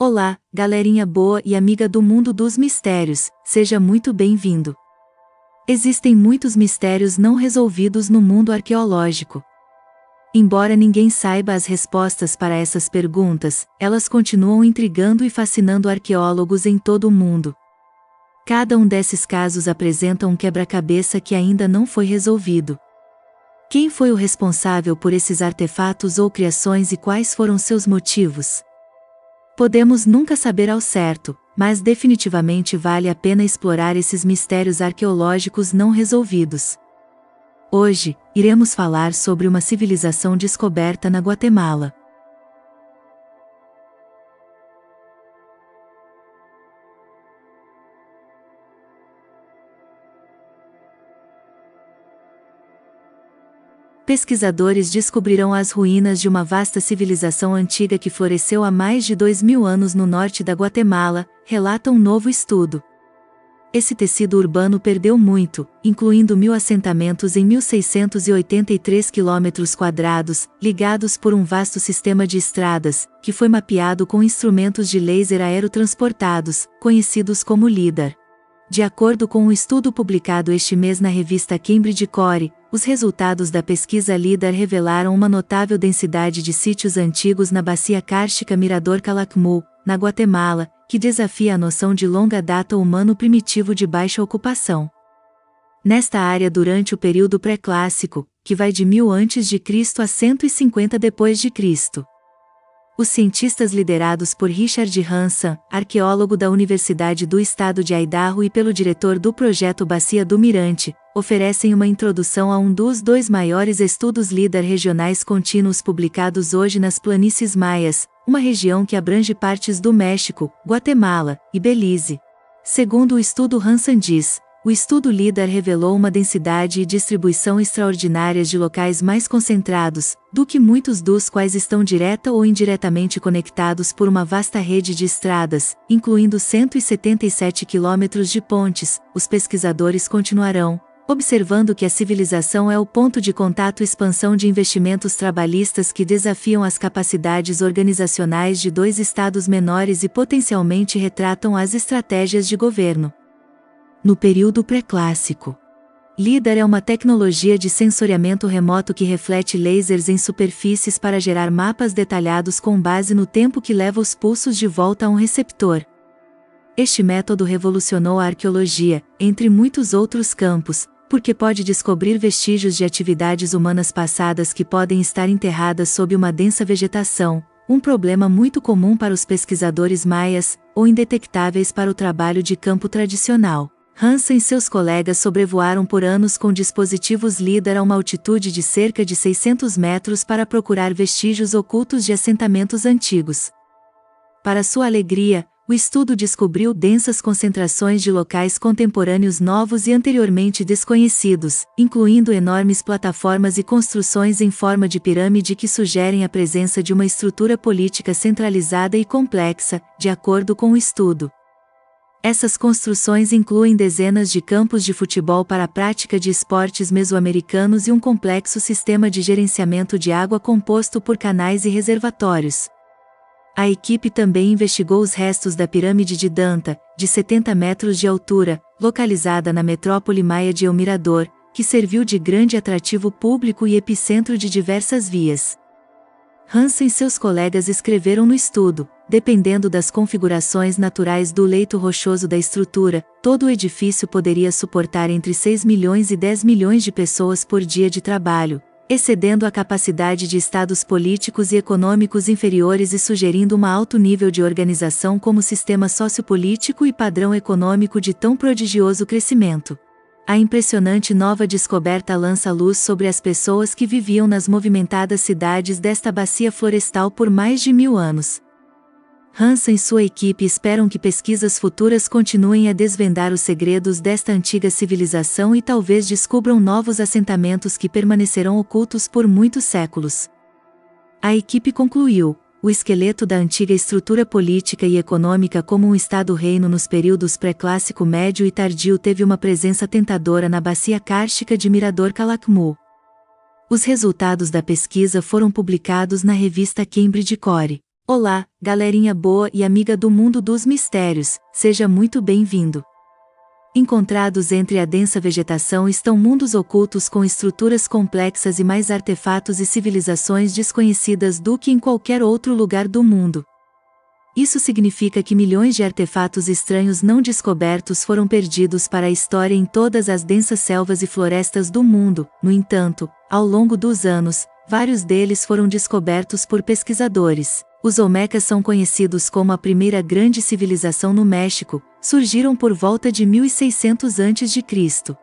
Olá, galerinha boa e amiga do mundo dos mistérios, seja muito bem-vindo. Existem muitos mistérios não resolvidos no mundo arqueológico. Embora ninguém saiba as respostas para essas perguntas, elas continuam intrigando e fascinando arqueólogos em todo o mundo. Cada um desses casos apresenta um quebra-cabeça que ainda não foi resolvido. Quem foi o responsável por esses artefatos ou criações e quais foram seus motivos? Podemos nunca saber ao certo, mas definitivamente vale a pena explorar esses mistérios arqueológicos não resolvidos. Hoje, iremos falar sobre uma civilização descoberta na Guatemala. Pesquisadores descobrirão as ruínas de uma vasta civilização antiga que floresceu há mais de 2000 anos no norte da Guatemala, relata um novo estudo. Esse tecido urbano perdeu muito, incluindo 1000 assentamentos em 1683 km², ligados por um vasto sistema de estradas, que foi mapeado com instrumentos de laser aerotransportados, conhecidos como LIDAR. De acordo com um estudo publicado este mês na revista Cambridge Core, os resultados da pesquisa LIDAR revelaram uma notável densidade de sítios antigos na bacia kárstica Mirador Calakmul, na Guatemala, que desafia a noção de longa data humano primitivo de baixa ocupação. Nesta área durante o período pré-clássico, que vai de 1000 a.C. a 150 d.C. Os cientistas liderados por Richard Hansen, arqueólogo da Universidade do Estado de Idaho e pelo diretor do projeto Bacia do Mirante, oferecem uma introdução a um dos dois maiores estudos LIDAR regionais contínuos publicados hoje nas planícies maias, uma região que abrange partes do México, Guatemala e Belize. Segundo o estudo Hansen diz, o estudo LIDAR revelou uma densidade e distribuição extraordinárias de locais mais concentrados, do que muitos dos quais estão direta ou indiretamente conectados por uma vasta rede de estradas, incluindo 177 quilômetros de pontes. Os pesquisadores continuarão, observando que a civilização é o ponto de contato e expansão de investimentos trabalhistas que desafiam as capacidades organizacionais de dois estados menores e potencialmente retratam as estratégias de governo. No período pré-clássico, LIDAR é uma tecnologia de sensoriamento remoto que reflete lasers em superfícies para gerar mapas detalhados com base no tempo que leva os pulsos de volta a um receptor. Este método revolucionou a arqueologia, entre muitos outros campos, porque pode descobrir vestígios de atividades humanas passadas que podem estar enterradas sob uma densa vegetação, um problema muito comum para os pesquisadores maias, ou indetectáveis para o trabalho de campo tradicional. Hansen e seus colegas sobrevoaram por anos com dispositivos LIDAR a uma altitude de cerca de 600 metros para procurar vestígios ocultos de assentamentos antigos. Para sua alegria, o estudo descobriu densas concentrações de locais contemporâneos novos e anteriormente desconhecidos, incluindo enormes plataformas e construções em forma de pirâmide que sugerem a presença de uma estrutura política centralizada e complexa, de acordo com o estudo. Essas construções incluem dezenas de campos de futebol para a prática de esportes mesoamericanos e um complexo sistema de gerenciamento de água composto por canais e reservatórios. A equipe também investigou os restos da pirâmide de Danta, de 70 metros de altura, localizada na metrópole maia de El Mirador, que serviu de grande atrativo público e epicentro de diversas vias. Hansen e seus colegas escreveram no estudo, dependendo das configurações naturais do leito rochoso da estrutura, todo o edifício poderia suportar entre 6 milhões e 10 milhões de pessoas por dia de trabalho, excedendo a capacidade de estados políticos e econômicos inferiores e sugerindo um alto nível de organização como sistema sociopolítico e padrão econômico de tão prodigioso crescimento. A impressionante nova descoberta lança luz sobre as pessoas que viviam nas movimentadas cidades desta bacia florestal por mais de 1000 anos. Hansen e sua equipe esperam que pesquisas futuras continuem a desvendar os segredos desta antiga civilização e talvez descubram novos assentamentos que permanecerão ocultos por muitos séculos. A equipe concluiu: o esqueleto da antiga estrutura política e econômica como um Estado-reino nos períodos pré-clássico médio e tardio teve uma presença tentadora na bacia kárstica de Mirador Calakmul. Os resultados da pesquisa foram publicados na revista Cambridge Core. Olá, galerinha boa e amiga do mundo dos mistérios, seja muito bem-vindo. Encontrados entre a densa vegetação estão mundos ocultos com estruturas complexas e mais artefatos e civilizações desconhecidas do que em qualquer outro lugar do mundo. Isso significa que milhões de artefatos estranhos não descobertos foram perdidos para a história em todas as densas selvas e florestas do mundo. No entanto, ao longo dos anos, vários deles foram descobertos por pesquisadores. Os Olmecas são conhecidos como a primeira grande civilização no México, surgiram por volta de 1600 a.C.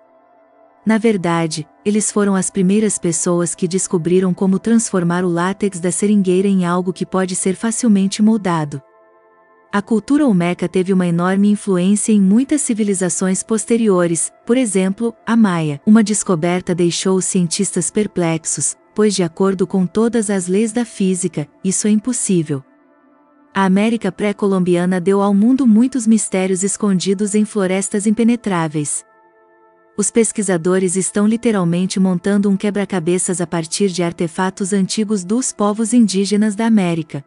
Na verdade, eles foram as primeiras pessoas que descobriram como transformar o látex da seringueira em algo que pode ser facilmente moldado. A cultura Olmeca teve uma enorme influência em muitas civilizações posteriores, por exemplo, a Maia. Uma descoberta deixou os cientistas perplexos, pois de acordo com todas as leis da física, isso é impossível. A América pré-colombiana deu ao mundo muitos mistérios escondidos em florestas impenetráveis. Os pesquisadores estão literalmente montando um quebra-cabeças a partir de artefatos antigos dos povos indígenas da América.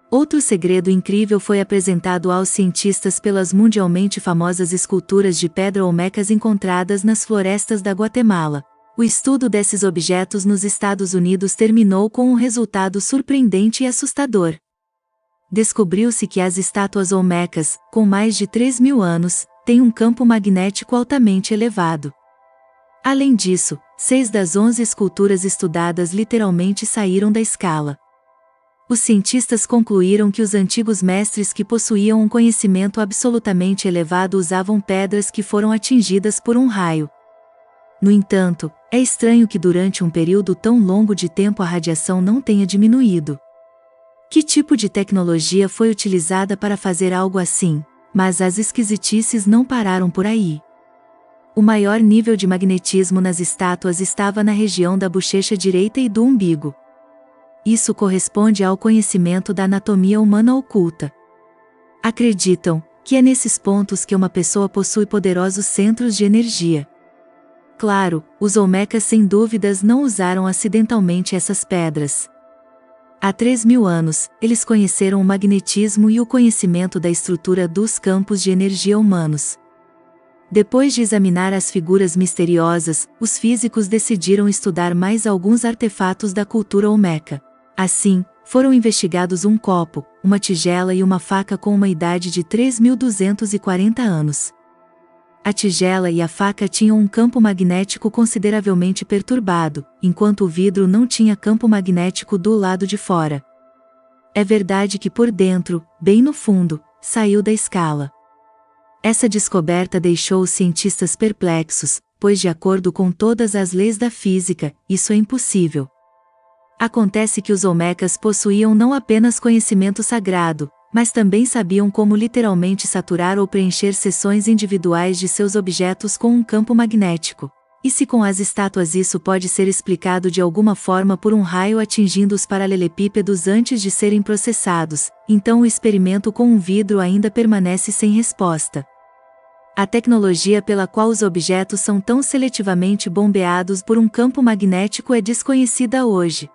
Outro segredo incrível foi apresentado aos cientistas pelas mundialmente famosas esculturas de pedra olmecas encontradas nas florestas da Guatemala. O estudo desses objetos nos Estados Unidos terminou com um resultado surpreendente e assustador. Descobriu-se que as estátuas olmecas, com mais de 3.000 anos, têm um campo magnético altamente elevado. Além disso, 6 das 11 esculturas estudadas literalmente saíram da escala. Os cientistas concluíram que os antigos mestres que possuíam um conhecimento absolutamente elevado usavam pedras que foram atingidas por um raio. No entanto, é estranho que durante um período tão longo de tempo a radiação não tenha diminuído. Que tipo de tecnologia foi utilizada para fazer algo assim? Mas as esquisitices não pararam por aí. O maior nível de magnetismo nas estátuas estava na região da bochecha direita e do umbigo. Isso corresponde ao conhecimento da anatomia humana oculta. Acreditam que é nesses pontos que uma pessoa possui poderosos centros de energia. Claro, os Olmecas sem dúvidas não usaram acidentalmente essas pedras. Há 3.000 anos, eles conheceram o magnetismo e o conhecimento da estrutura dos campos de energia humanos. Depois de examinar as figuras misteriosas, os físicos decidiram estudar mais alguns artefatos da cultura Olmeca. Assim, foram investigados um copo, uma tigela e uma faca com uma idade de 3.240 anos. A tigela e a faca tinham um campo magnético consideravelmente perturbado, enquanto o vidro não tinha campo magnético do lado de fora. É verdade que por dentro, bem no fundo, saiu da escala. Essa descoberta deixou os cientistas perplexos, pois de acordo com todas as leis da física, isso é impossível. Acontece que os Olmecas possuíam não apenas conhecimento sagrado, mas também sabiam como literalmente saturar ou preencher seções individuais de seus objetos com um campo magnético. E se com as estátuas isso pode ser explicado de alguma forma por um raio atingindo os paralelepípedos antes de serem processados, então o experimento com um vidro ainda permanece sem resposta. A tecnologia pela qual os objetos são tão seletivamente bombeados por um campo magnético é desconhecida hoje.